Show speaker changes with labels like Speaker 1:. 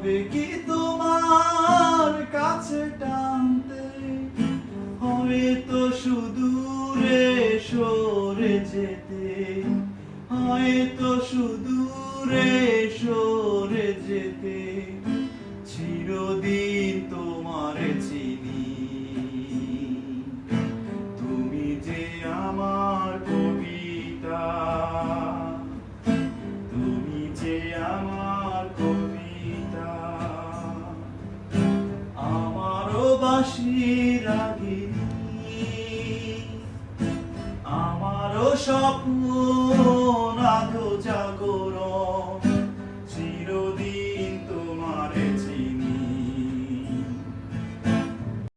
Speaker 1: হবে কি তোমার কাছে টানতে, হয়তো সুদূরে সরে যেতে, হয়তো সুদূরে সরে যেতে, চিরদিন তোমারে চিনি। তুমি যে আমার কবিতা, তুমি যে আমার কবিতা, আমারও বাঁশির রাগিনী, আমারও স্বপ্ন